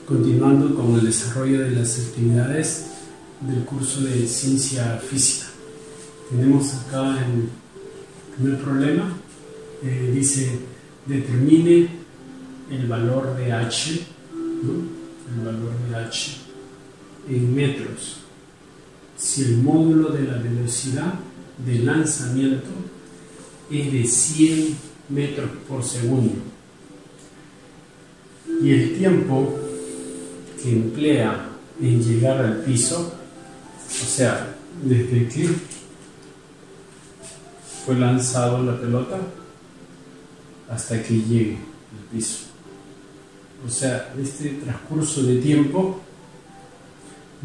continuando con el desarrollo de las actividades del curso de Ciencia Física. Tenemos acá el primer problema, dice determine el valor de H, ¿no? El valor de H en metros si el módulo de la velocidad de lanzamiento es de 100 metros por segundo y el tiempo que emplea en llegar al piso, o sea, desde que fue lanzado la pelota hasta que llegue al piso. O sea, este transcurso de tiempo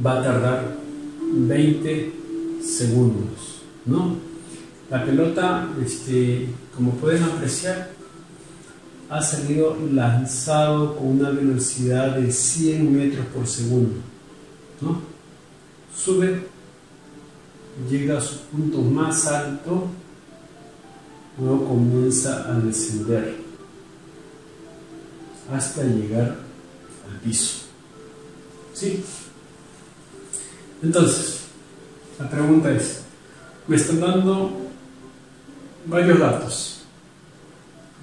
va a tardar 20 segundos, ¿no? La pelota, como pueden apreciar, ha salido lanzado con una velocidad de 100 metros por segundo, ¿no? Sube, llega a su punto más alto, luego comienza a descender hasta llegar al piso, ¿sí? Entonces, la pregunta es, me están dando varios datos: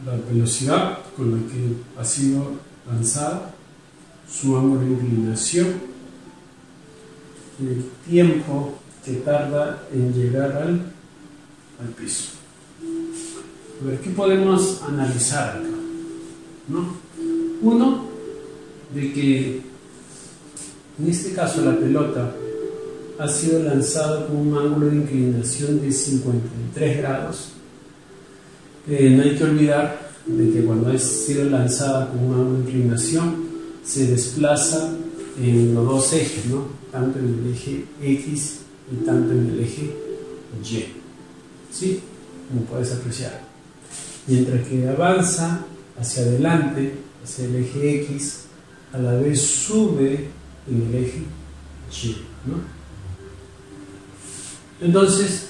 la velocidad con la que ha sido lanzada, su ángulo de inclinación, el tiempo que tarda en llegar al piso. A ver, ¿qué podemos analizar acá? ¿No? Uno, de que en este caso la pelota ha sido lanzada con un ángulo de inclinación de 53 grados. No hay que olvidar de que cuando ha sido lanzada con un ángulo de inclinación se desplaza en los dos ejes, ¿no? Tanto en el eje X y tanto en el eje Y, ¿sí? Como puedes apreciar. Mientras que avanza hacia adelante, hacia el eje X, a la vez sube en el eje Y, ¿no? Entonces,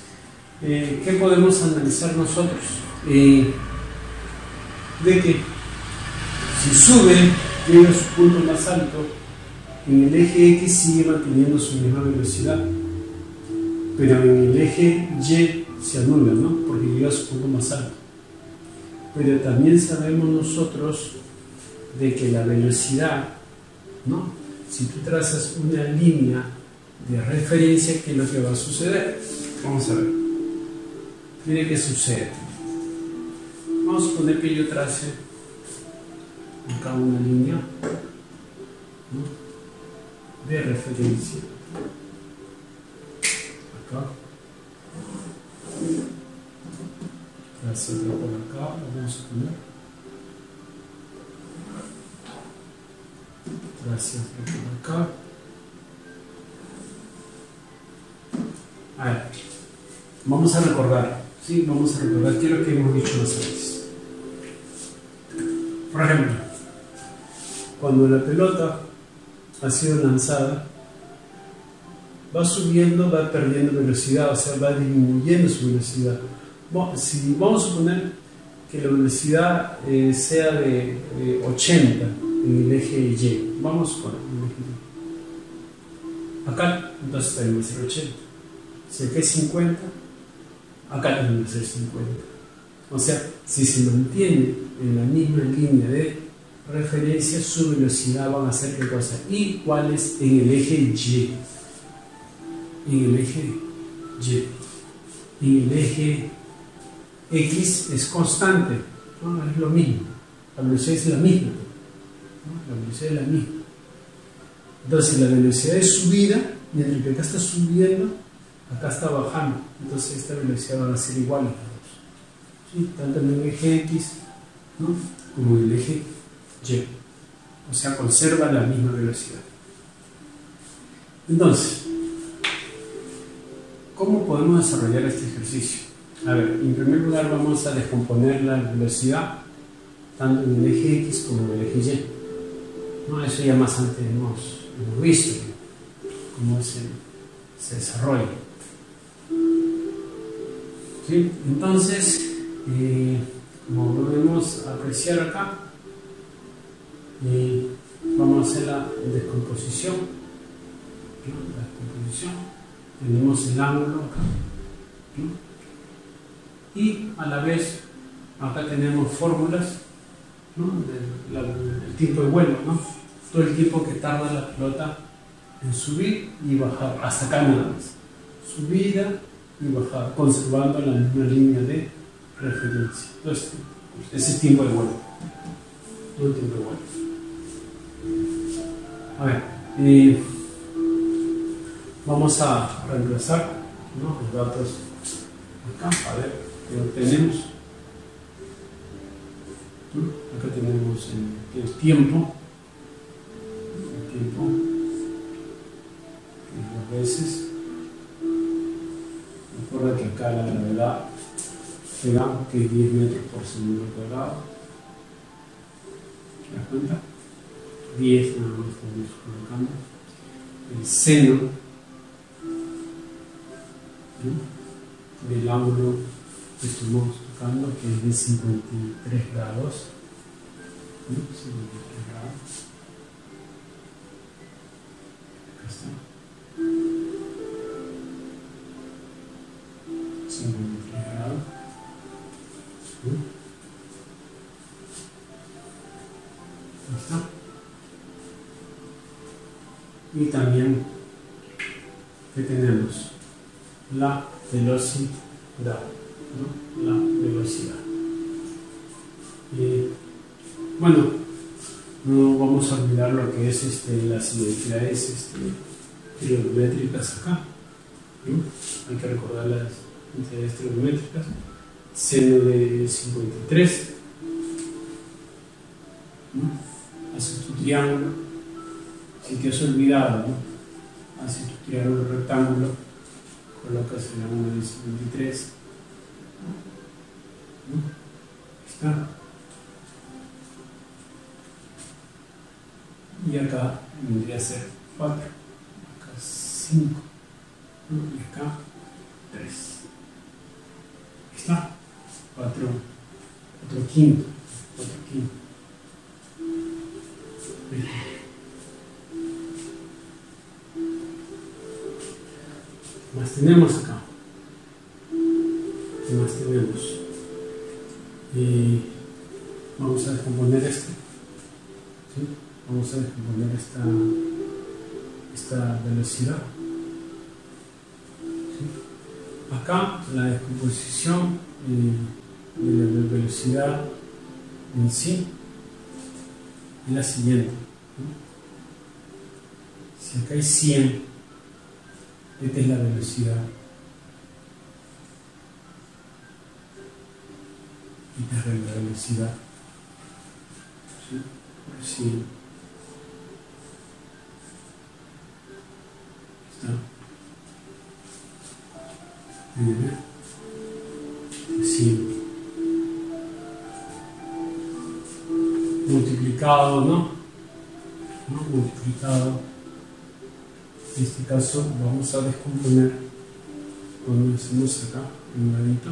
¿qué podemos analizar nosotros? De que si sube, llega a su punto más alto, en el eje X sigue manteniendo su misma velocidad, pero en el eje Y se anula, ¿no? Porque llega a su punto más alto. Pero también sabemos nosotros de que la velocidad, ¿no? Si tú trazas una línea de referencia, ¿qué es lo que va a suceder? Vamos a ver. Mire qué sucede. Vamos a suponer que yo trace acá una línea, ¿no? De referencia. Acá. Trace otra por acá, vamos a poner. Trace otra por acá. A ver, vamos a recordar, ¿sí? Vamos a recordar qué es lo que hemos dicho antes. Por ejemplo, cuando la pelota ha sido lanzada, va subiendo, va perdiendo velocidad, o sea, va disminuyendo su velocidad. Bueno, si vamos a suponer que la velocidad sea de 80 en el eje Y, vamos con el eje Y. Acá, entonces también va a ser 80. Si acá es 50, acá también va a ser 50. O sea, si se mantiene en la misma línea de referencia, su velocidad van a ser ¿qué cosa? Iguales en el eje Y. En el eje Y. En el eje X es constante, ¿no? Es lo mismo. La velocidad es la misma, ¿no? La velocidad es la misma. Entonces la velocidad es subida, mientras que acá está subiendo, acá está bajando. Entonces esta velocidad va a ser igual a las dos, ¿sí? Tanto en el eje X, ¿no? Como en el eje Y. O sea, conserva la misma velocidad. Entonces, ¿cómo podemos desarrollar este ejercicio? A ver, en primer lugar vamos a descomponer la velocidad tanto en el eje X como en el eje Y, ¿no? Eso ya más antes hemos visto cómo se desarrolla, ¿sí? Entonces, como podemos apreciar acá, vamos a hacer la descomposición, ¿no? La descomposición. Tenemos el ángulo acá, ¿no? Y a la vez acá tenemos fórmulas, ¿no? del tiempo de vuelo, ¿no? Todo el tiempo que tarda la pelota en subir y bajar, hasta acá nada más. Subida y bajada, conservando la misma línea de referencia. Entonces, ese es tiempo de vuelo. Todo el tiempo de vuelo. A ver, vamos a reemplazar, ¿no? Los datos acá, a ver qué obtenemos. Acá tenemos el tiempo, dos veces. Recuerda que acá la gravedad pega, que es 10 metros por segundo cuadrado. ¿Te das cuenta? 10 nada más estamos colocando. El seno, ¿no? Del ángulo que estamos tocando, que es de 53 grados. ¿No? 53 grados. Acá está. 53 grados. ¿No? Ahí está. Y también, ¿qué tenemos? La velocidad, ¿no? La velocidad. Bueno, no vamos a olvidar lo que es las identidades trigonométricas acá, ¿no? Hay que recordar las identidades trigonométricas. Seno de 53, ¿no? Haces tu triángulo. Si te has olvidado, ¿no? Haces tu triángulo rectángulo, colocas el ángulo de 53, ¿no? Está. Y acá vendría a ser 4, acá 5, ¿no? Y acá 3. Está. 4 quinto. ¿Qué más tenemos acá? ¿Qué más tenemos? Vamos a descomponer esto. ¿Sí? Vamos a descomponer esta velocidad. ¿Sí? Acá la descomposición de la velocidad en sí es la siguiente, ¿no? Si acá hay 100, esta es la velocidad. Esta es la velocidad. ¿Sí? Por 100. ¿Está? ¿Bien? 100. Multiplicado, ¿no? Multiplicado. En este caso vamos a descomponer cuando hacemos acá un ladito,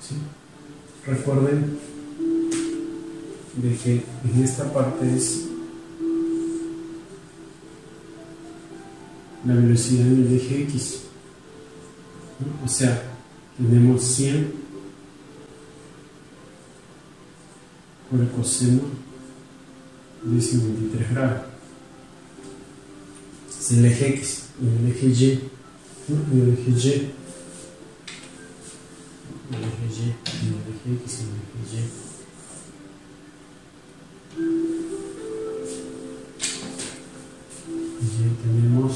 ¿sí? Recuerden de que en esta parte es la velocidad en el eje X, ¿no? O sea, tenemos 100 por el coseno de 53 grados. Es el eje X, y el eje Y, ¿no? Y el eje Y, el eje Y, y el eje X, y el eje Y. Y tenemos,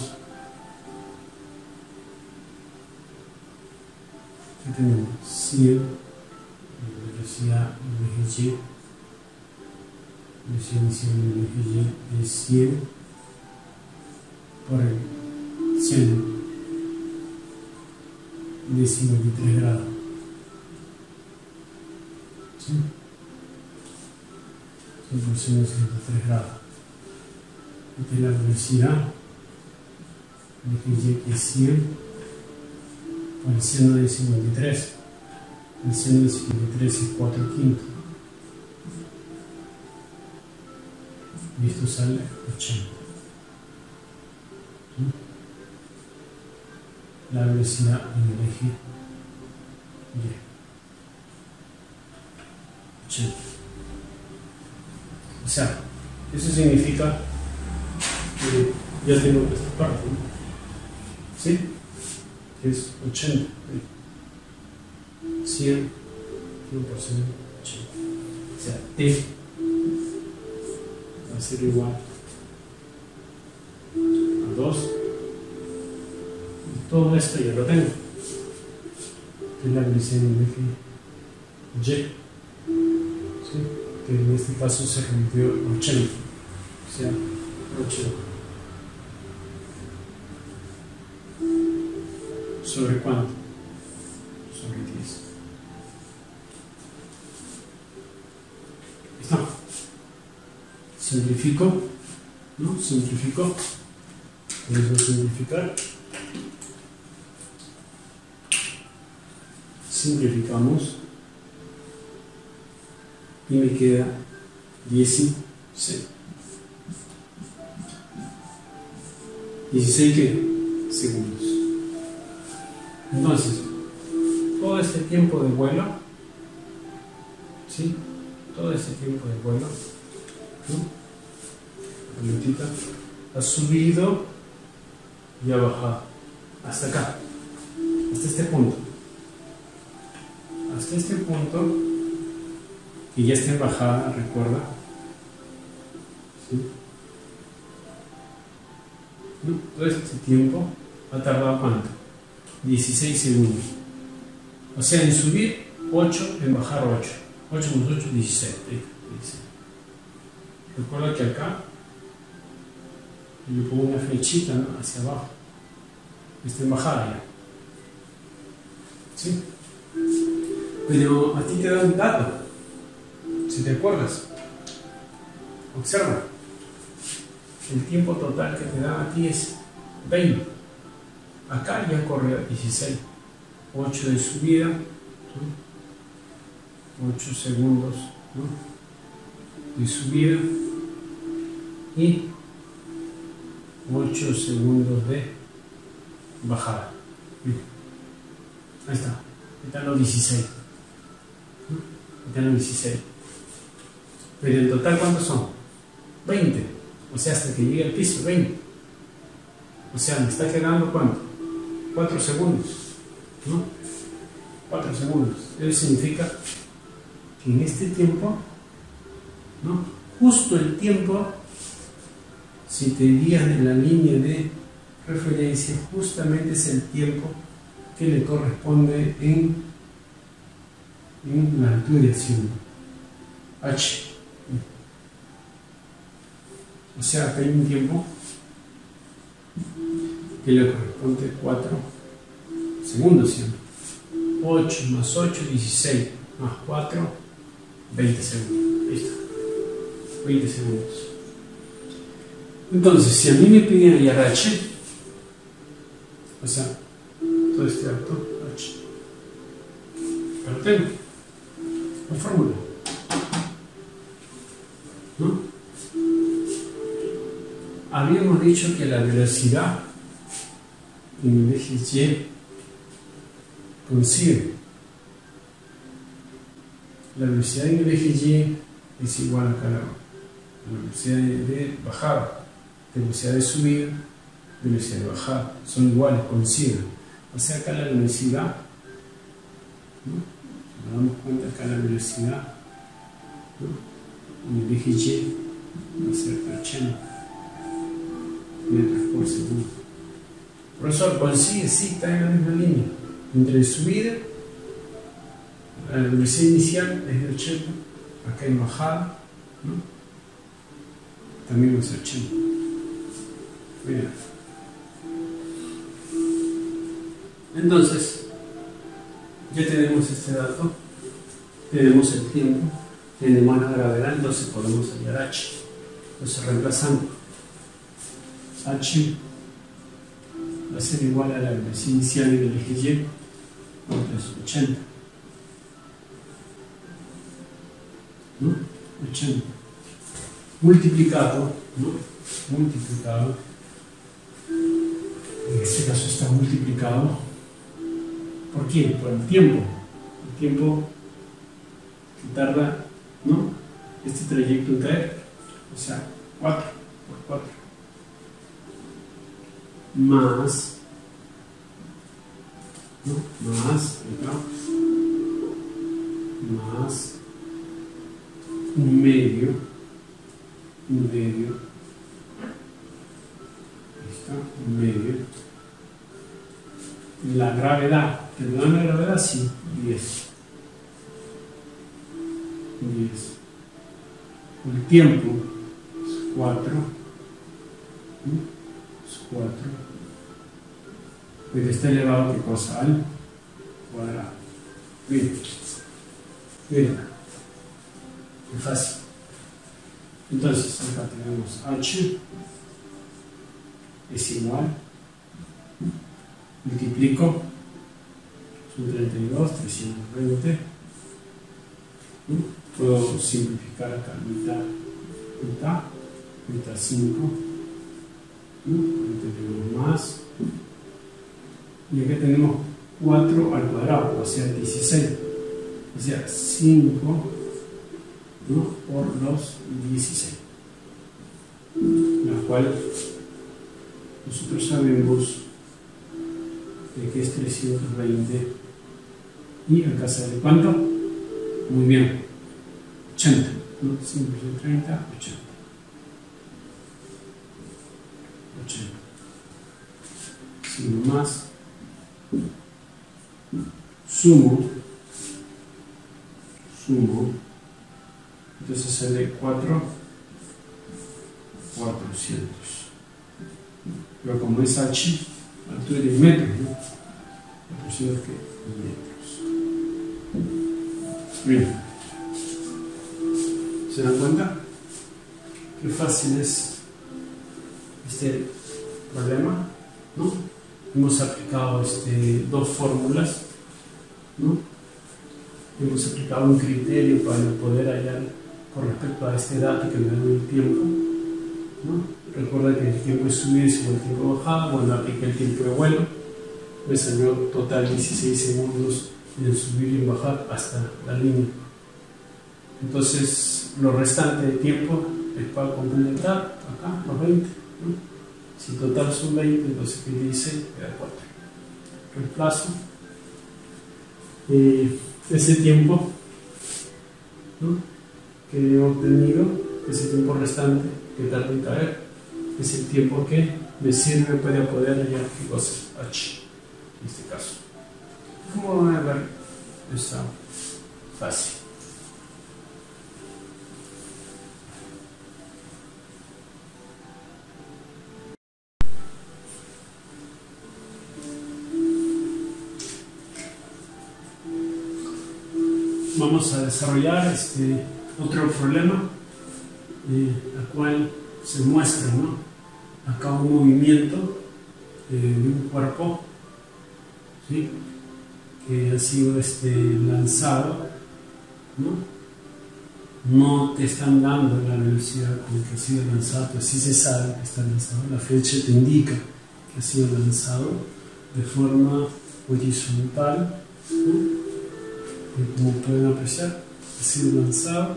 ¿qué tenemos? 100, velocidad en el eje Y, velocidad inicial en el eje Y es 100 por el seno de 53 grados. ¿Sí? Por seno de 53 grados. Esta es la velocidad. El eje Y que es 100 por el seno de 53. El seno de 53 es 4 quintos. y esto sale 80. La velocidad en el eje Y. 80. O sea, eso significa que ya tengo esta parte, ¿no? ¿Sí? Que es 80. 100, 100%, 80. O sea, T va a ser igual a 2. Y todo esto ya lo tengo. Que es la velocidad en el eje Y. ¿Sí? Que en este caso se repitió 80. O sea, 80. ¿Sobre cuánto? Sobre 10. ¿Listo? Simplifico, ¿no? Simplifico. Vamos a simplificar. Simplificamos. Y me queda 16. 16 ¿qué? Segundos. Entonces, todo este tiempo de vuelo, ¿sí? Todo este tiempo de vuelo, ¿no? La pelotita ha subido y ha bajado hasta acá, hasta este punto. Hasta este punto, que ya está en bajada, recuerda. ¿Sí? ¿No? Todo este tiempo ha tardado ¿cuánto? 16 segundos. O sea, en subir 8, en bajar 8. 8 más 8, 16. Recuerda que acá yo pongo una flechita, ¿no? Hacia abajo. Está en bajada ya. ¿Sí? Pero a ti te da un dato. Si te acuerdas. Observa. El tiempo total que te da a ti es 20. Acá ya corre 16. 8 de subida. ¿No? 8 segundos, ¿no? De subida. Y 8 segundos de bajada. Ahí está. Ahí están los 16. ¿No? Ahí están los 16. Pero en total, ¿cuántos son? 20. O sea, hasta que llegue al piso, 20. O sea, me está quedando ¿cuánto? 4 segundos. ¿No? 4 segundos. Eso significa que en este tiempo, ¿no? Justo el tiempo, si te guías en la línea de referencia, justamente es el tiempo que le corresponde en la altura de acción H. O sea, acá hay un tiempo que le corresponde 4 segundos siempre. 8 más 8, 16 más 4, 20 segundos. Listo. 20 segundos. Entonces, si a mí me piden hallar H, o sea, todo este dato H, pero tengo la fórmula, ¿no? Habíamos dicho que la velocidad en el eje Y coincide. La velocidad en el eje Y es igual acá a la velocidad de bajada, velocidad de subida, velocidad de bajada, son iguales, coinciden. O sea, acá la velocidad, ¿no? Nos damos cuenta acá la velocidad, ¿no? En el eje Y va a ser 80 metros por segundo. Profesor, coincide, sí, está en la misma línea. Entre subida, la velocidad inicial es de 80, acá en bajada, ¿no? También es 80. Mira. Entonces, ya tenemos este dato, tenemos el tiempo, tenemos la gravedad, entonces podemos hallar H. Entonces, reemplazando H va a ser igual a la velocidad inicial en el eje Y, es 80. ¿No? 80. multiplicado, ¿no? Multiplicado, en este caso está multiplicado, ¿por qué? Por el tiempo que tarda, ¿no? Este trayecto en caer, o sea, 4 por 4, más, ¿no? Más, más un medio, la gravedad, ¿te dan la gravedad? Sí, 10. El tiempo es 4, pero está elevado a qué cosa, al cuadrado. Bien, es fácil. Entonces acá tenemos h es igual, multiplico, son 32, 320, puedo simplificar acá, mitad 5, tenemos más, y acá tenemos 4 al cuadrado, o sea 16, o sea 5, ¿no? Por los 16, la cual nosotros sabemos de que es 320, y acá sale ¿cuánto? Muy bien, 80, ¿no? 5 por 30, 80. Signo más, sumo, entonces sale 400, pero como es h, altura de metros, ¿no? 400 metros. Bien, ¿se dan cuenta? Qué fácil es este problema, ¿no? Hemos aplicado dos fórmulas, ¿no? Hemos aplicado un criterio para poder hallar con respecto a este dato que me da el tiempo, ¿no? Recuerda que el tiempo de subida es igual al tiempo de bajada. Bueno, apliqué el tiempo de vuelo, me salió total 16 segundos en subir y en bajar hasta la línea. Entonces, lo restante de tiempo es para completar acá los 20, ¿no? Si total son 20, entonces ¿qué dice? Queda 4. Reemplazo ese tiempo, ¿no? Que he obtenido, ese tiempo restante que tarda en caer, es el tiempo que me sirve para poder hallar qué cosa es h, en este caso. ¿Cómo van a ver? Está fácil. Vamos a desarrollar otro problema, el cual se muestra, ¿no? Acá un movimiento de un cuerpo, ¿sí? Que ha sido lanzado, ¿no? No te están dando la velocidad con que ha sido lanzado, pero sí se sabe que está lanzado. La flecha te indica que ha sido lanzado de forma horizontal, ¿no? Y como pueden apreciar, ha sido lanzado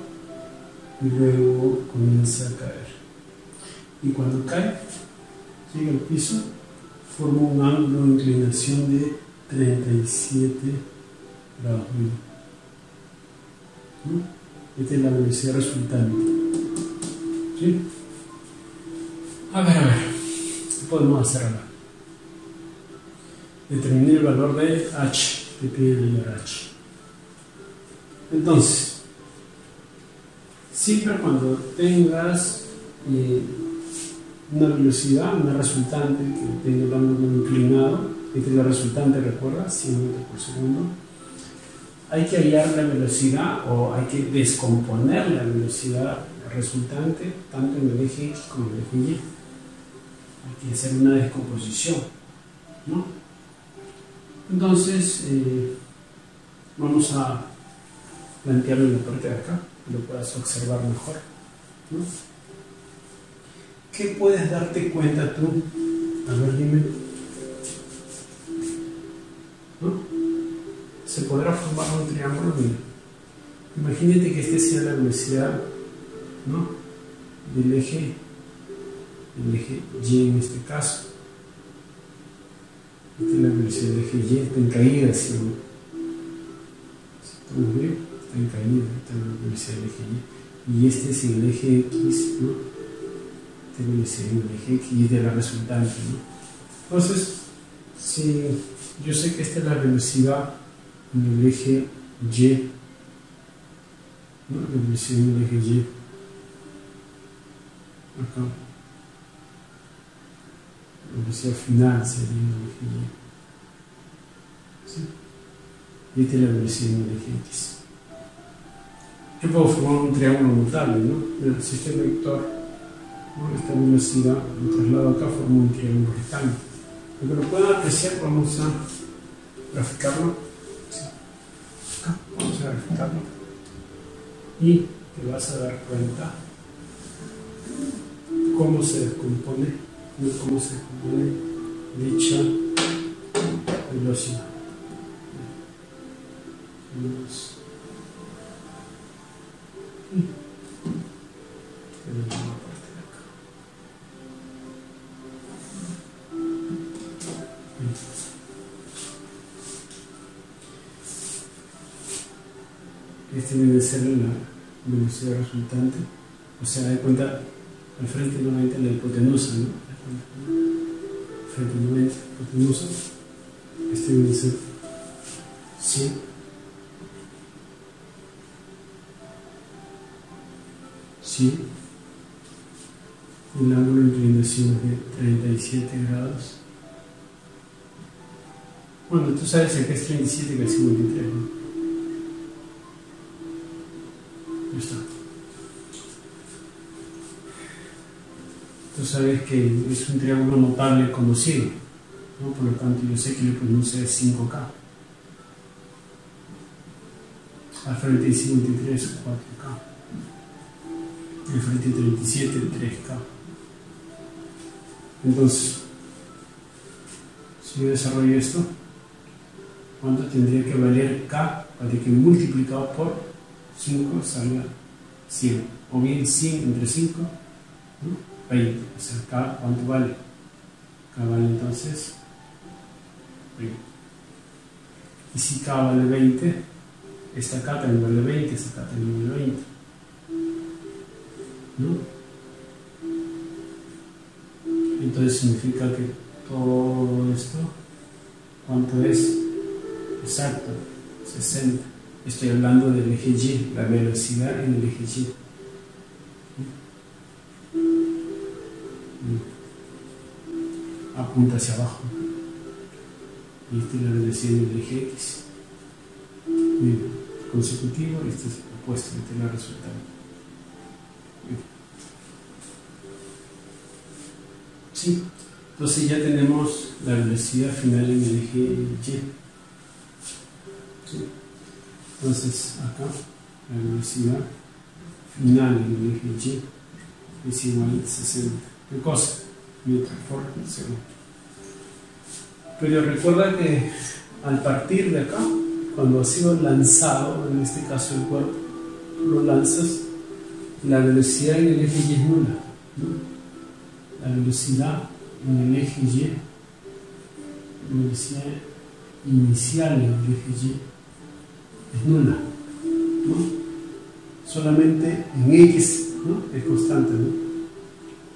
y luego comienza a caer. Y cuando cae, llega al piso, forma un ángulo de inclinación de 37 grados. ¿No? Esta es la velocidad resultante. ¿Sí? A ver, ¿qué podemos hacer ahora? Determinar el valor de h, que pide el valor h. Entonces, siempre cuando tengas una velocidad, una resultante que tenga el ángulo inclinado, esta es la resultante, recuerda, 100 metros por segundo, hay que hallar la velocidad o hay que descomponer la velocidad resultante tanto en el eje X como en el eje Y. Hay que hacer una descomposición, ¿no? Entonces, vamos a plantearlo en la parte de acá, que lo puedas observar mejor, ¿no? ¿qué puedes darte cuenta tú? A ver, dime. ¿No? Se podrá formar un triángulo. Mira. Imagínate que este sea la velocidad, ¿no?, del eje Y en este caso. Esta es la velocidad del eje Y, está en caída, ¿sí? ¿Estamos bien? Está en caída, esta es la velocidad del eje Y. Y este es el eje X, ¿no? Esta es la velocidad del eje X y de la resultante, ¿no? Entonces, si yo sé que esta es la velocidad en el eje Y, ¿no? La velocidad en el eje Y, acá, la velocidad final sería en el eje Y, ¿sí? Y esta es la velocidad en el eje X. Yo puedo formar un triángulo notable, ¿no? Mira, si este vector, ¿no?, esta velocidad, lo traslado acá, forma un triángulo rectángulo. Para que lo puedan apreciar, vamos a graficarlo. ¿Sí? Acá, vamos a graficarlo. Y te vas a dar cuenta cómo se descompone dicha velocidad. Este debe ser la velocidad resultante, o sea, de cuenta al frente 90 la hipotenusa, ¿no? Frente 90 hipotenusa, este debe ser 100. Sí. El ángulo de inclinación es de 37 grados. Bueno, tú sabes que es 37 que es 53, ¿no? Ya está. Tú sabes que es un triángulo notable conocido, ¿no? Por lo tanto, yo sé que la hipotenusa es 5K. Al frente de 53 es 4K. Al frente de 37 es 3K. Entonces, si yo desarrollo esto, ¿cuánto tendría que valer K para que multiplicado por 5 salga 100? O bien 100 entre 5, ¿no? 20. O sea, K, ¿cuánto vale? K vale entonces 20. Y si K vale 20, esta K también vale 20, esta K también vale 20. ¿No? Entonces significa que todo esto, ¿cuánto es? Exacto, 60. Estoy hablando del eje Y, la velocidad en el eje Y. Apunta hacia abajo. Y esta es la velocidad en el eje X. Bien, consecutivo, este es opuesto, este es el resultado. Bien. Sí, entonces ya tenemos la velocidad final en el eje Y. ¿Sí? Entonces acá la velocidad final en el eje Y es igual a 60. ¿Qué cosa? Metros por segundo. Pero recuerda que al partir de acá, cuando ha sido lanzado, en este caso el cuerpo, lo lanzas, la velocidad en el eje Y es nula, ¿no? La velocidad en el eje Y, la velocidad inicial en el eje Y es nula, ¿no? Solamente en X, ¿no?, es constante, ¿no?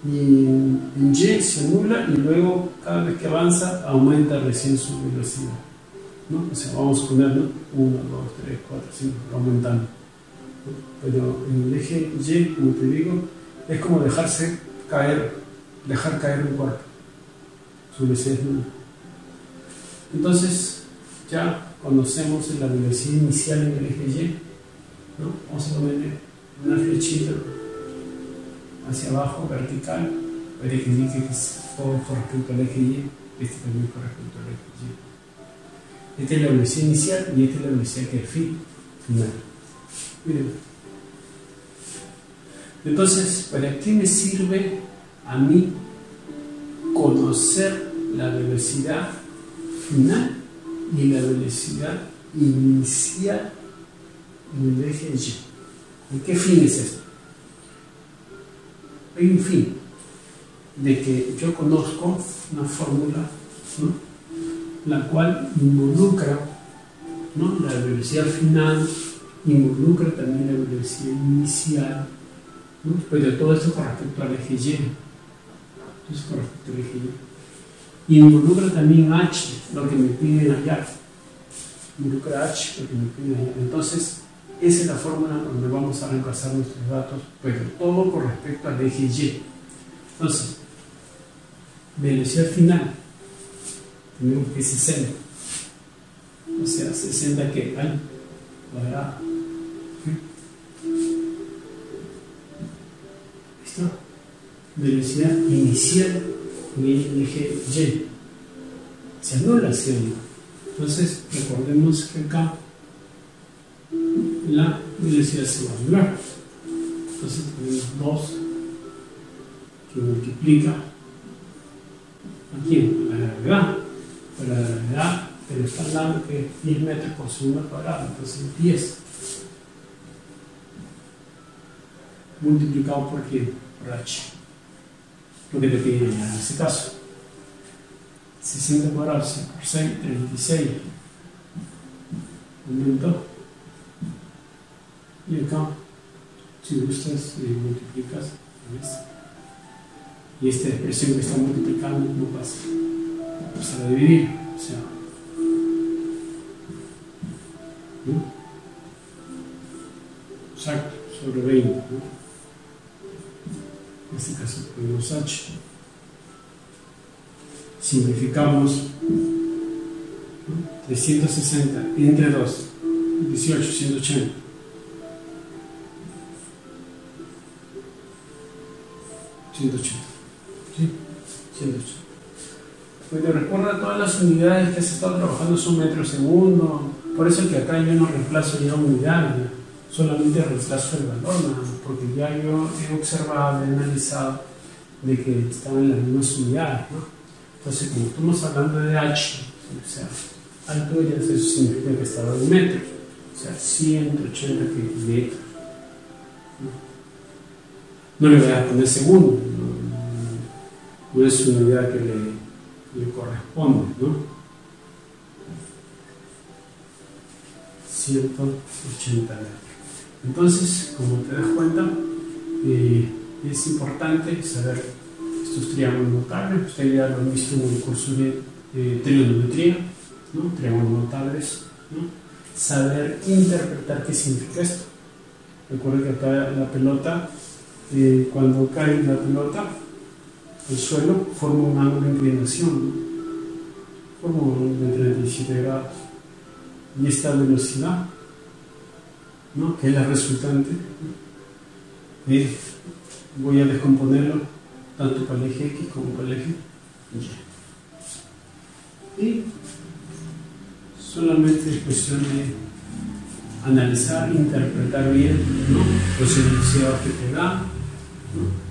Y en Y se anula y luego cada vez que avanza aumenta recién su velocidad, ¿no? O sea, vamos a poner, ¿no?, 1, 2, 3, 4, 5, aumentando, ¿no? Pero en el eje Y, como te digo, es como dejar caer un cuerpo, su velocidad es nula. Entonces ya conocemos la velocidad inicial en el eje Y, ¿no? Vamos a ponerle una flechita hacia abajo, vertical, para que indique que todo con respecto al eje Y, este también con respecto al eje Y. Esta es la velocidad inicial y esta es la velocidad que es final. Miren. Entonces, ¿para qué me sirve a mí conocer la velocidad final y la velocidad inicial en el eje Y. ¿De qué fin es esto? Hay un fin de que yo conozco una fórmula, ¿no?, la cual involucra, ¿no?, la velocidad final, involucra también la velocidad inicial, ¿no?, pero todo esto con respecto al eje Y. Entonces, con respecto al eje Y. Involucra también h, lo que me piden allá. Involucra h, lo que me piden allá. Entonces, esa es la fórmula donde vamos a reemplazar nuestros datos, pero todo con respecto al eje Y. Entonces, velocidad final, tenemos que 60. O sea, 60 que hay cuadrado. ¿Listo? Velocidad inicial en el eje Y. Se anula hacia arriba. Entonces, recordemos que acá la velocidad se va a anular. Entonces tenemos 2 que multiplica ¿a quién? A la gravedad. Pero la gravedad te lo están dando que es 10 metros por segundo cuadrado. Entonces 10 multiplicado por quién? Por h. Lo que te piden en este caso. 60 cuadrados por 6, 36. Aumento. Y acá, si gustas, multiplicas, ¿ves? Y esta expresión que está multiplicando no pasa. Pasa a dividir, o sea, ¿no? Exacto, sobre 20, ¿no? En este caso ponemos h. Simplificamos, ¿no?, 360 entre 2, 18, 180. 180. ¿Sí? 180. Pues recuerda, todas las unidades que has estado trabajando son metros segundo. Por eso que acá yo no reemplazo ya unidad, solamente reemplazo el valor, nada más, porque ya yo he observado, he analizado de que estaban en las mismas unidades, ¿no? Entonces, como estamos hablando de h, o sea, altura, eso significa que estaba en metros, o sea, 180 metros. No le voy a poner segundo, no es una unidad que le corresponde, ¿no? 180 metros. Entonces, como te das cuenta, es importante saber estos triángulos notables. Ustedes ya lo han visto en el curso de trigonometría, ¿no? Triángulos notables, ¿no? Saber interpretar qué significa esto. Recuerden que acá la pelota, cuando cae la pelota al suelo, forma un ángulo de inclinación, ¿no? Forma un ángulo de 37 grados. Y esta velocidad, ¿no?, que es la resultante, ¿no?, voy a descomponerlo tanto para el eje X como para el eje Y. Y solamente es cuestión de analizar, interpretar bien, ¿no?, los enunciados que te da, ¿no?,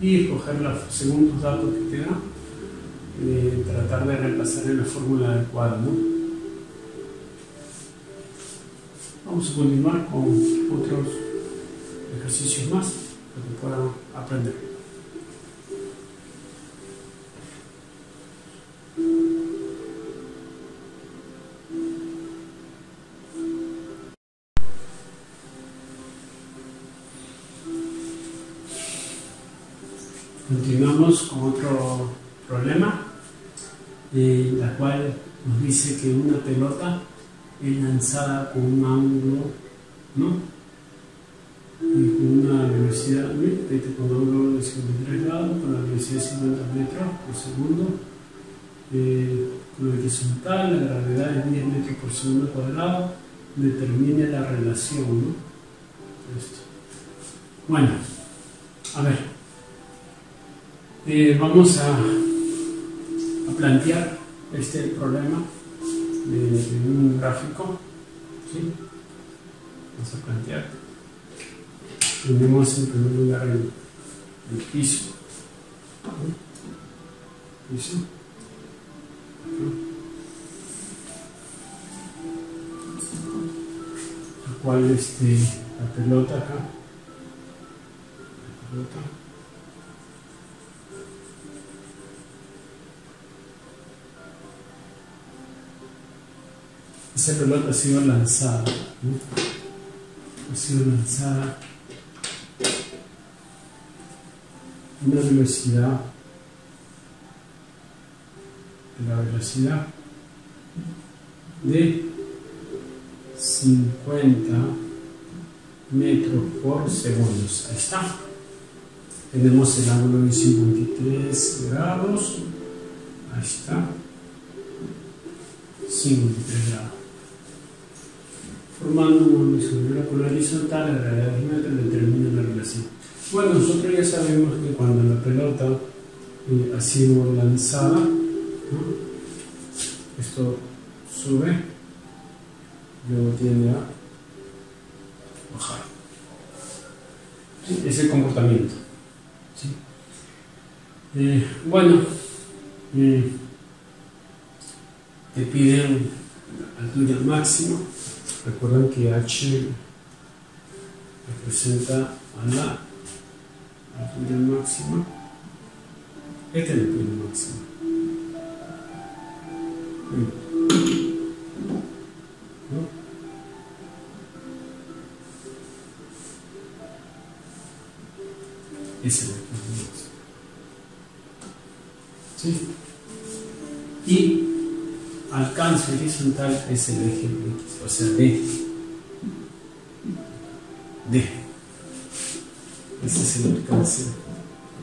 y escoger los segundos datos que te da, tratar de reemplazar en la fórmula adecuada, ¿no? Vamos a continuar con otros ejercicios más para que puedan aprender. Continuamos con otro problema, la cual nos dice que una pelota es lanzada con un ángulo, ¿no?, y con una velocidad, con un ángulo de 53 grados, con la velocidad de 50 metros por segundo, con la horizontal, la gravedad es 10 metros por segundo cuadrado, determine la relación, ¿no? Esto. Bueno, a ver, vamos a plantear este problema de un gráfico, ¿sí? Vamos a plantear. Tenemos en primer lugar el piso, ¿Listo? La cual la pelota acá. La pelota. Esa pelota ha sido lanzada, ¿no? Ha sido lanzada a una velocidad, la velocidad de 50 metros por segundo. Ahí está. Tenemos el ángulo de 53 grados. Ahí está. 53 grados. Formando una isometría con la horizontal, la gravedad de metro determina la relación. Bueno, nosotros ya sabemos que cuando la pelota ha sido lanzada, ¿no? Esto sube, luego tiende a bajar. ¿Sí? Es el comportamiento. ¿Sí? Bueno, te piden altura máxima. Recuerden que H representa a la altura máxima. Esta es la altura máxima. ¿No? Esa es la altura máxima. ¿Sí? Y alcance horizontal es el eje X, o sea, D. Ese es el alcance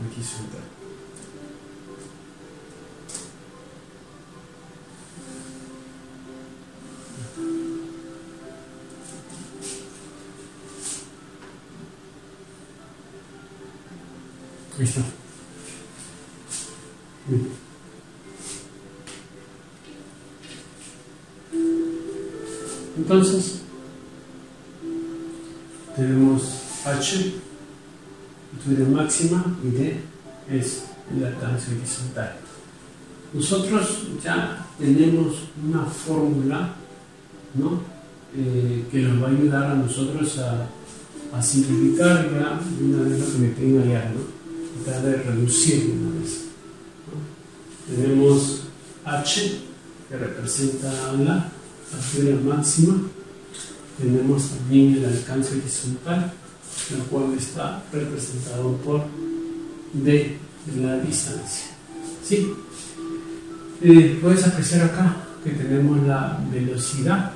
horizontal. Ahí está. Bien. Entonces, tenemos H, altura máxima, y D es el alcance horizontal. Nosotros ya tenemos una fórmula, ¿no? Que nos va a ayudar a nosotros a simplificar ya de una vez lo que me piden allá, ¿no? Tratar de reducir de una vez, ¿no? Tenemos H, que representa la altura máxima. Tenemos también el alcance horizontal, el cual está representado por D, la distancia. ¿Sí? Puedes apreciar acá que tenemos la velocidad,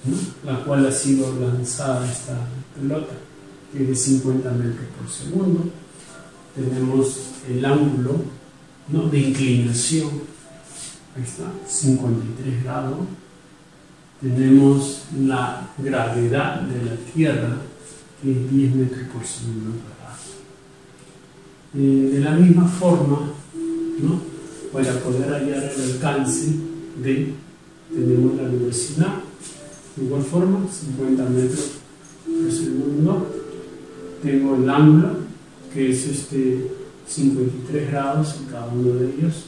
¿no? La cual ha sido lanzada esta pelota, que es de 50 metros por segundo. Tenemos el ángulo, ¿no? De inclinación, ahí está, 53 grados. Tenemos la gravedad de la Tierra, que es 10 metros por segundo cuadrado. De la misma forma, ¿no? Para poder hallar el alcance tenemos la velocidad, de igual forma, 50 metros por segundo. Tengo el ángulo, que es 53 grados en cada uno de ellos,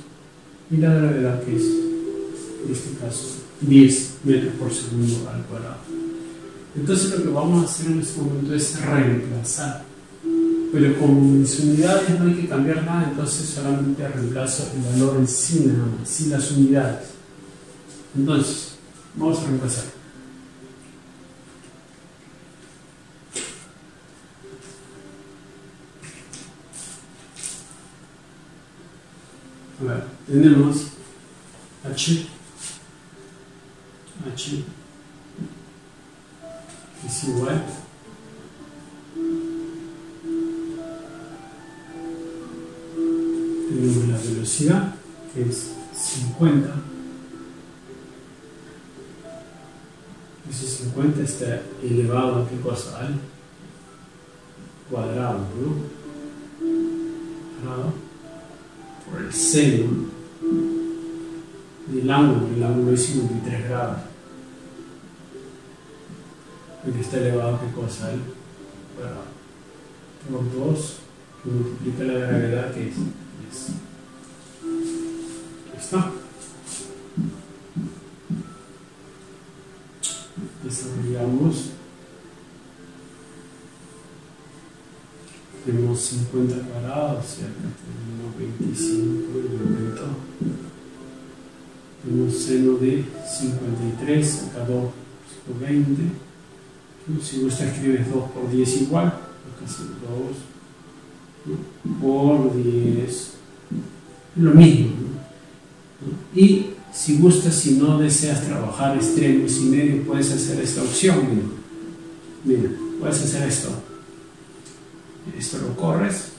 y la gravedad, que es, en este caso, 10 metros por segundo al cuadrado. Entonces lo que vamos a hacer en este momento es reemplazar, pero como mis unidades no hay que cambiar nada, entonces solamente reemplazo el valor en sí nada más, sin las unidades. Entonces vamos a reemplazar. A ver, tenemos H es igual tenemos la velocidad, que es 50. Ese 50 está elevado a qué cosa, al cuadrado, ¿no? Cuadrado por el seno del ángulo. El ángulo es 53 grados, porque está elevado a qué cosa, al cuadrado, por 2, que multiplica la gravedad, que es 10. está. Desarrollamos. Tenemos 50 cuadrados, y acá tenemos 25 y aumento. Tenemos seno de 53, acá 2 por 20. Si gusta escribes 2 por 10 igual, acá son 2 por 10, lo mismo, ¿no? Y si gustas, si no deseas trabajar extremos y medio, puedes hacer esta opción. Mira, puedes hacer esto. Esto lo corres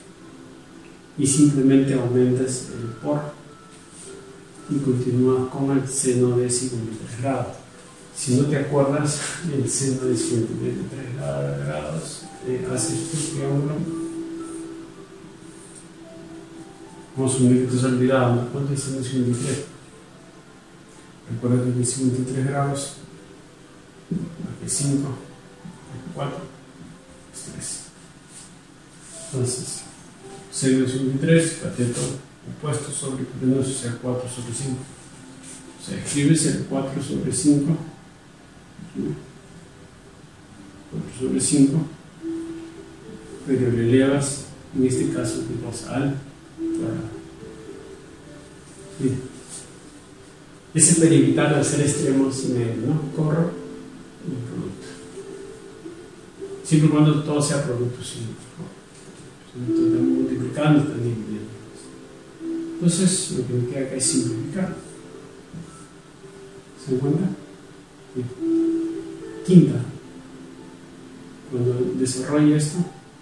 y simplemente aumentas el por y continúas con el seno de 53 grados. Si no te acuerdas, el seno de 53 grados, haces tu triángulo. Vamos a asumir que te has olvidado, ¿no? ¿Cuánto es el seno de 53? Recuerda que es 53 grados, aquí es 5, aquí 4, es 3. Entonces, seno de 53, cateto opuesto sobre hipotenusa, o sea, 4 sobre 5. O sea, escribes el 4 sobre 5, 4 sobre 5, pero le elevas, en este caso, que pasa al cuadrado. Bien. Ese para evitar hacer extremos y medios, ¿no? Corro y producto. Siempre y cuando todo sea producto, sí. Están multiplicando, están dividiendo. Entonces, lo que me queda acá es simplificar. ¿Se dan cuenta? Quinta. Cuando desarrolle esto,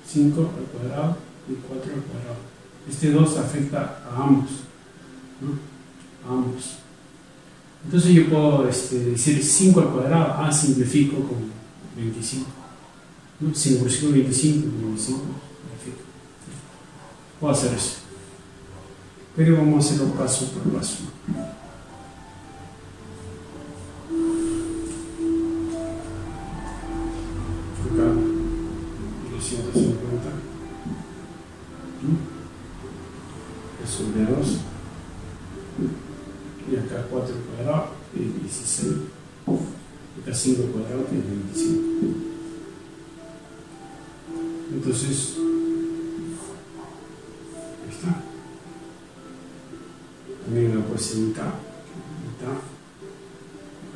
5 al cuadrado y 4 al cuadrado. Este 2 afecta a ambos, ¿no? A ambos. Entonces yo puedo decir 5 al cuadrado, simplifico con 25. ¿No? 5 por 5, 25, 25. Puedo hacer eso. Pero vamos a hacerlo paso por paso. Acá, 250. Eso de 2. Y acá 4 cuadrado, que es 16. Acá 5 cuadrado, que es 25. Entonces, ahí está. También la puedes hacer mitad.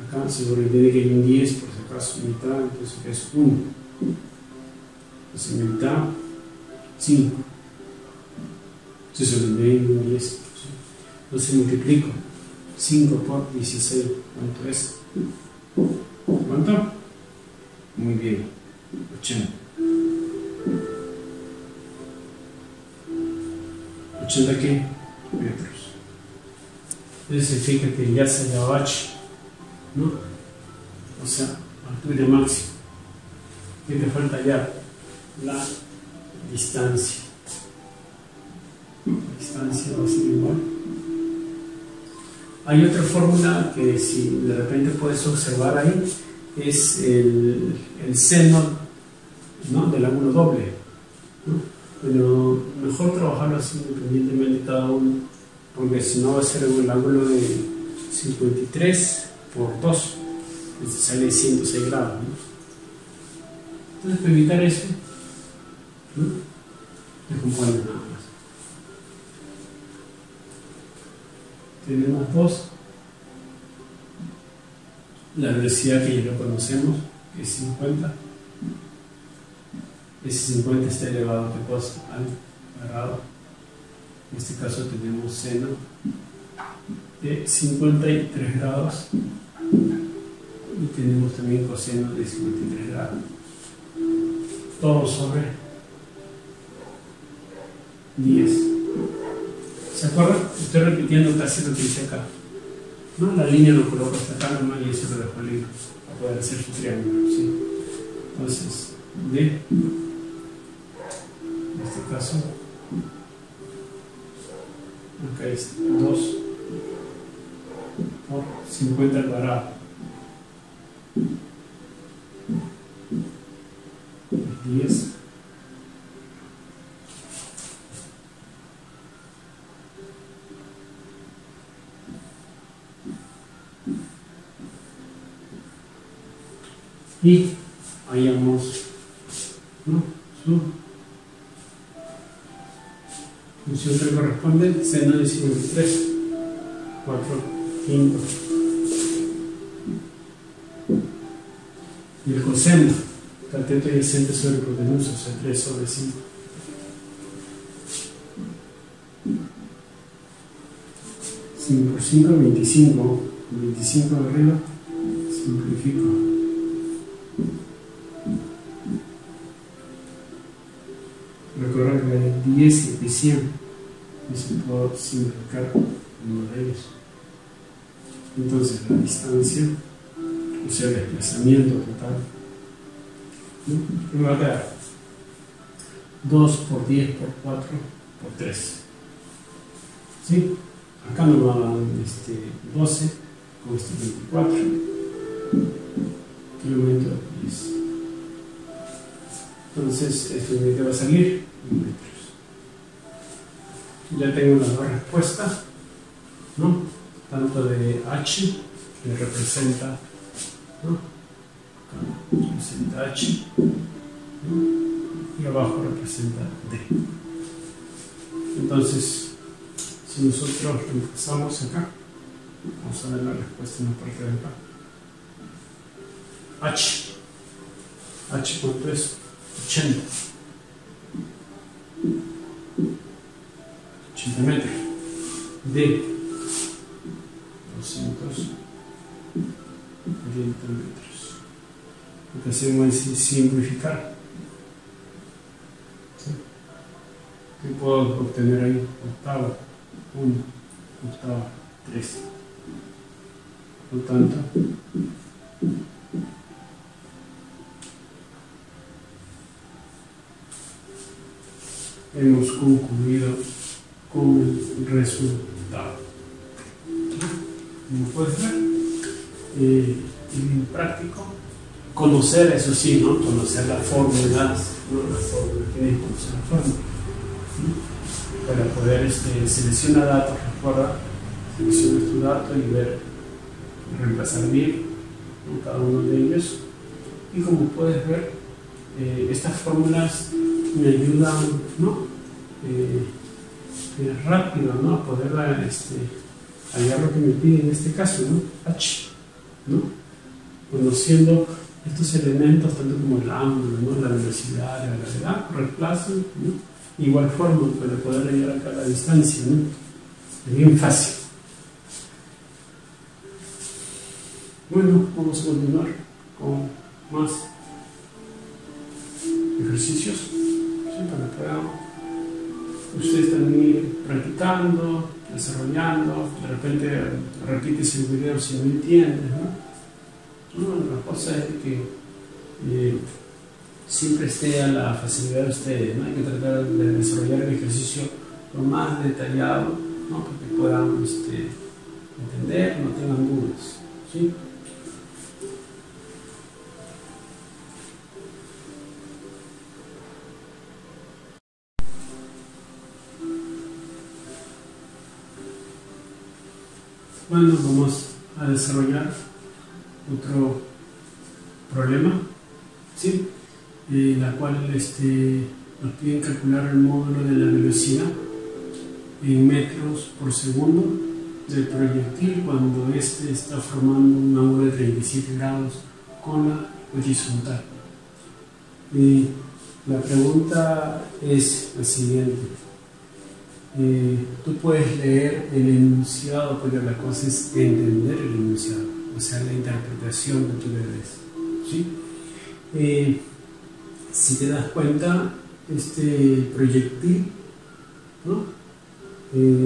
Acá se sobreentiende que hay un 10, por si acaso, mitad, entonces acá es 1. Entonces mitad, 5. Se sobreentiende un 10. Entonces multiplico 5 por 16. ¿Cuánto es? ¿Cuánto? Muy bien, 80. 80 ¿qué? Metros. Eso significa que ya se la H, ¿no? O sea, altura máxima. ¿Qué te falta ya? La distancia. La distancia va a ser igual. Hay otra fórmula que si de repente puedes observar ahí, es el seno, ¿no? Del ángulo doble, ¿no? Pero mejor trabajarlo así independientemente de cada uno, porque si no va a ser el ángulo de 53 por 2, que sale 106 grados, ¿no? Entonces, para evitar eso, ¿no? Descomponen nada más. Tenemos 2, la velocidad que ya lo conocemos, que es 50. Ese 50 está elevado a 2 al cuadrado. En este caso tenemos seno de 53 grados y tenemos también coseno de 53 grados. Todo sobre 10. ¿Se acuerdan? Estoy repitiendo casi lo que hice acá, ¿no? La línea lo coloco hasta acá nomás y eso lo dejo libre para poder hacer su triángulo, ¿sí? Entonces, en este caso, acá es 2 por 50 al cuadrado. 10. y hallamos, ¿no?, su función que corresponde, seno de 53, 4 quintos. Y el coseno, cateto adyacente sobre hipotenusa, o sea, 3 sobre 5. Por 5, 25. 25 de arriba, simplifico. Recuerda que hay 10 y 100. Y se puede simplificar uno de ellos. Entonces, la distancia, o sea, el desplazamiento total, ¿no?, me va a quedar 2 por 10 por 4 por 3. ¿Sí? Acá nos va a dar 12 con 24. Kilómetro 10. Entonces, esto me va a salir en metros. Ya tengo las dos respuestas, ¿no? Tanto de H, que representa, ¿no?, representa H, ¿no?, y abajo representa D. Entonces, si nosotros reemplazamos acá, vamos a ver la respuesta en la parte de acá. H cuánto es? 80. 80 metros. D, 240 metros. Lo que hacemos es simplificar. ¿Sí? ¿Qué puedo obtener ahí? Octava 1, octava 3. Por lo tanto, hemos concluido con el resultado. Como puedes ver, en práctico, conocer, eso sí, ¿no?, conocer las fórmulas, ¿no?, las fórmulas, tienes que conocer las fórmulas, ¿no?, para poder seleccionar datos. Recuerda, seleccionas tu dato y ver, reemplazar bien con cada uno de ellos. Y como puedes ver, estas fórmulas me ayudan, ¿no?, rápido, ¿no?, a poder hallar lo que me pide en este caso, ¿no?, H, ¿no?, conociendo estos elementos tanto como el ángulo, ¿no?, la velocidad, la gravedad, reemplazo, ¿no?, igual forma para poder hallar acá la distancia, ¿no?, es bien fácil. Bueno, vamos a continuar con más ejercicios, ¿sí?, para que puedan ustedes también ir practicando, desarrollando. De repente repites el video si no entiendes, ¿no? La cosa es que siempre esté a la facilidad de ustedes, ¿no? Hay que tratar de desarrollar el ejercicio lo más detallado, ¿no?, para que puedan entender, no tengan dudas, ¿sí? Bueno, vamos a desarrollar otro problema, ¿sí?, la cual nos piden calcular el módulo de la velocidad en metros por segundo del proyectil cuando está formando un ángulo de 37 grados con la horizontal. La pregunta es la siguiente. Tú puedes leer el enunciado, pero la cosa es entender el enunciado, o sea, la interpretación que tú le des, ¿sí? Si te das cuenta, este proyectil, ¿no?,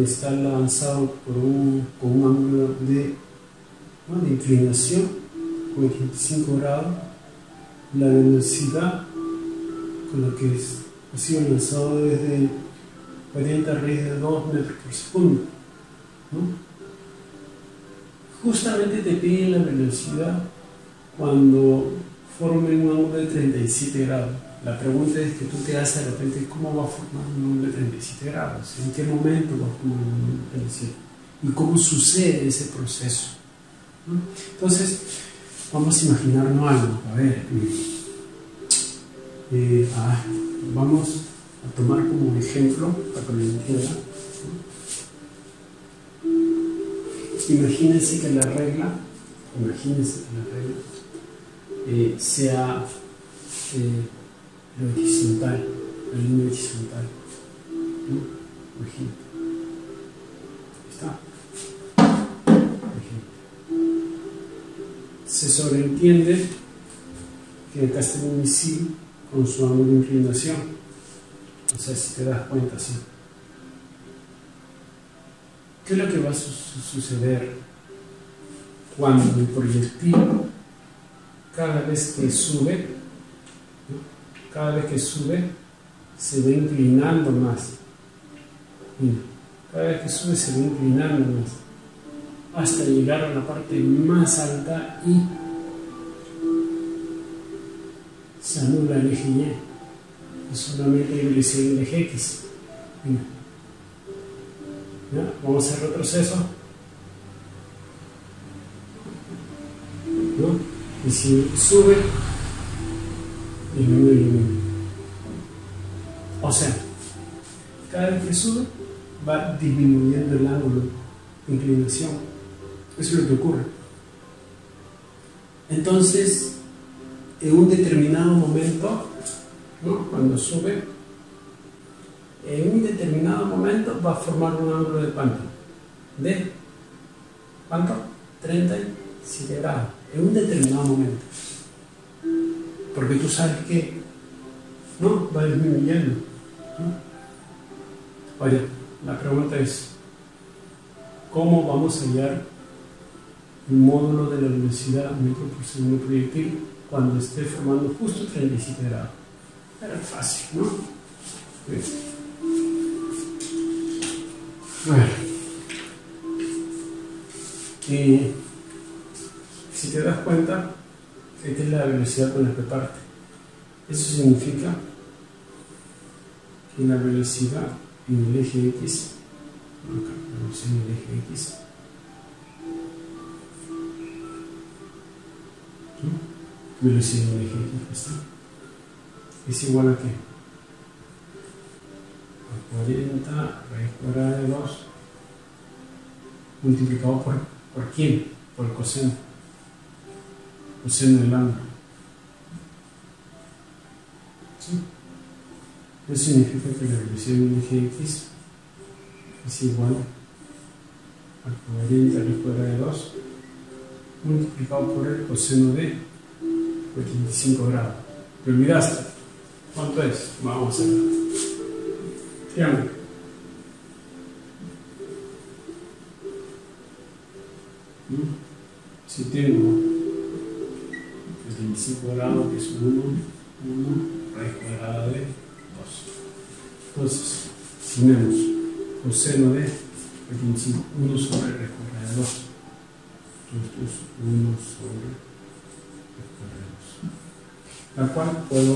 está lanzado con un ángulo de inclinación, 45 grados, la velocidad con la que ha sido lanzado desde 40 raíz de 2 metros por segundo, ¿no? Justamente te piden la velocidad cuando formen un ángulo de 37 grados. La pregunta es que tú te haces de repente, ¿cómo va a formar un ángulo de 37 grados? ¿En qué momento va a formar un ángulo de 37? ¿Y cómo sucede ese proceso? ¿No? Entonces, vamos a imaginarnos algo. A ver, vamos a tomar como ejemplo para que lo entiendan. Imagínense que la regla sea lo horizontal, la línea horizontal. ¿No? Imagínate. ¿Está? Se sobreentiende que acá está un misil con su ángulo de inclinación. O sea, si te das cuenta, sí. ¿Qué es lo que va a suceder cuando el proyectil, cada vez que sube, se va inclinando más? Mira, cada vez que sube se va inclinando más, hasta llegar a la parte más alta y se anula el eje Y, y solamente hay velocidad en el eje X. Mira. ¿Ya? Vamos a hacer retroceso, ¿no? Y si sube, disminuye. O sea, cada vez que sube va disminuyendo el ángulo de inclinación. Eso es lo que ocurre. Entonces, en un determinado momento, ¿no? Cuando sube, en un determinado momento va a formar un ángulo de cuánto? ¿De cuánto? 37 grados. En un determinado momento. Porque tú sabes que no va disminuyendo, ¿no? Oye, la pregunta es: ¿cómo vamos a hallar el módulo de la velocidad metro por segundo proyectil cuando esté formando justo 37 grados? Era fácil, ¿no? ¿Ves? Bueno, si te das cuenta, esta es la velocidad con la que parte. Eso significa que la velocidad en el eje X, acá, la velocidad en el eje X, ¿no? Velocidad en el eje X, ¿está? Es igual a ¿qué? 40 raíz cuadrada de 2 multiplicado por ¿quién? Por el coseno del ángulo. ¿Sí? Eso significa que la velocidad del eje X es igual a 40 raíz cuadrada de 2 multiplicado por el coseno de 85 grados. ¿Te olvidaste? ¿Cuánto es? Vamos a hacerlo. Fíjame. Si tengo 25 grados, que es 1 raíz cuadrada de 2. Entonces, tenemos coseno de 25, 1 sobre raíz cuadrada de 2. Esto es 1 sobre raíz cuadrada de 2. La cual puedo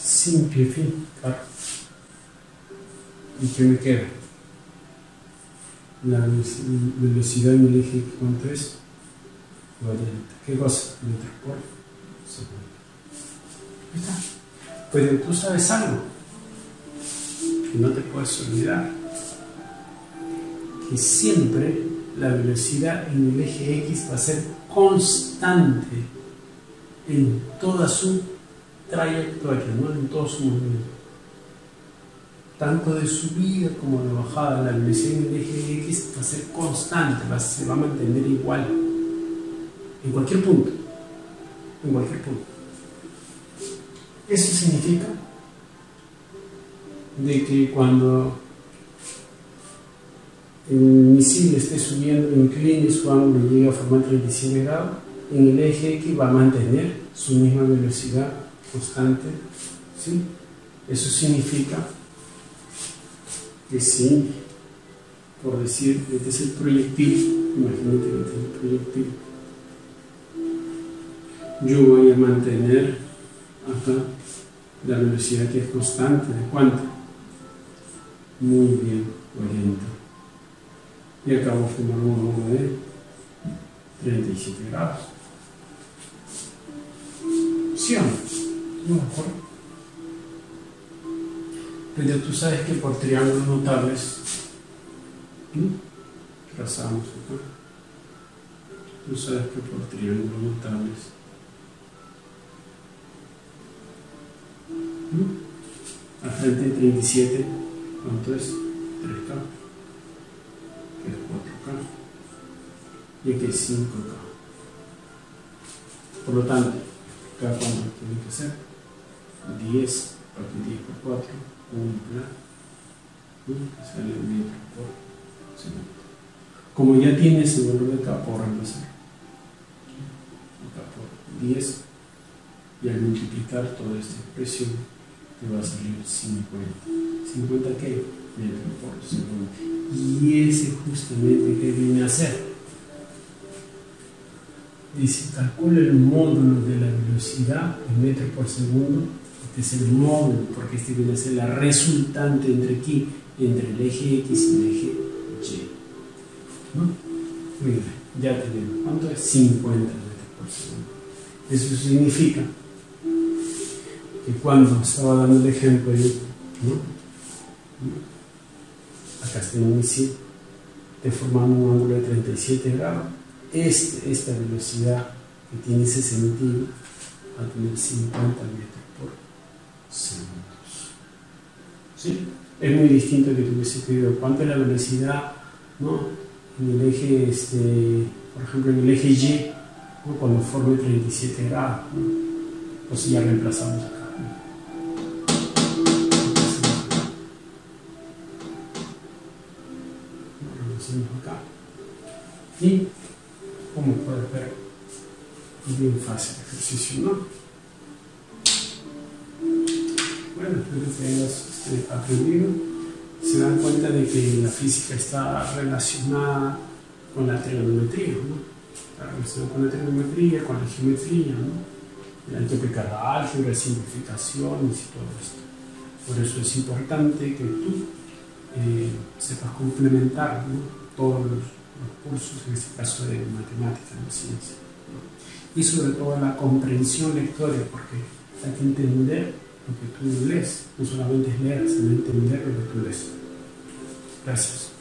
simplificar. ¿Y qué me queda? La velocidad en el eje X, ¿cuánto es? 40. ¿Qué cosa? Metros por segundo. Ahí está. Pero tú sabes algo que no te puedes olvidar: que siempre la velocidad en el eje X va a ser constante en toda su trayectoria, ¿no? En todo su movimiento. Tanto de subida como de bajada, la velocidad en el eje X va a ser constante, se va a mantener igual en cualquier punto. Eso significa de que cuando el misil esté subiendo, incline su ángulo y llegue a formar 37 grados, en el eje X va a mantener su misma velocidad constante, ¿sí? Eso significa que si, por decir, este es el proyectil, imagínate que este es el proyectil, yo voy a mantener acá la velocidad que es constante, ¿de cuánto? Muy bien, 40. Y acabo de formar un ángulo de 37 grados. expresión. ¿De acuerdo? Pero tú sabes que por triángulos notables, trazamos acá. Tú sabes que por triángulos notables, al frente de 37, ¿cuánto es? 3K, que es 4K, y aquí es 5K. Por lo tanto, cada cuánto tiene que ser 10 partido por 4, 1, que sale metro por segundo. Como ya tienes el valor de K, por reemplazar K por 10, y al multiplicar toda esta expresión te va a salir 50. ¿50 qué? Metro por segundo. Y ese justamente que viene a ser. Dice, calcula el módulo de la velocidad en metros por segundo. Este es el módulo, porque este viene a ser la resultante entre aquí, entre el eje X y el eje Y. ¿No? Muy bien, ya tenemos. ¿Cuánto es? 50 metros por segundo. Eso significa que cuando estaba dando el ejemplo, ¿no? Acá está en un misil, deformando un ángulo de 37 grados. Esta velocidad que tiene ese sentido va a tener 50 metros por segundo. ¿Sí? Es muy distinto que tuviese pedido cuánto es la velocidad, ¿no? En el eje, por ejemplo, en el eje Y, ¿no? Cuando forme 37 grados, ¿no? Pues ya reemplazamos acá. Acá. Y como puedes ver, es bien fácil el ejercicio, ¿no? Bueno, espero que hayas aprendido. Se dan cuenta de que la física está relacionada con la trigonometría, ¿no? Está relacionada con la trigonometría, con la geometría, ¿no? El toque cada álgebra, simplificaciones y todo esto. Por eso es importante que tú sepas complementar, ¿no? Todos los cursos, en este caso de matemáticas, de ciencia, ¿no? Y sobre todo la comprensión lectora, porque hay que entender lo que tú lees, no solamente es leer, sino entender lo que tú lees. Gracias.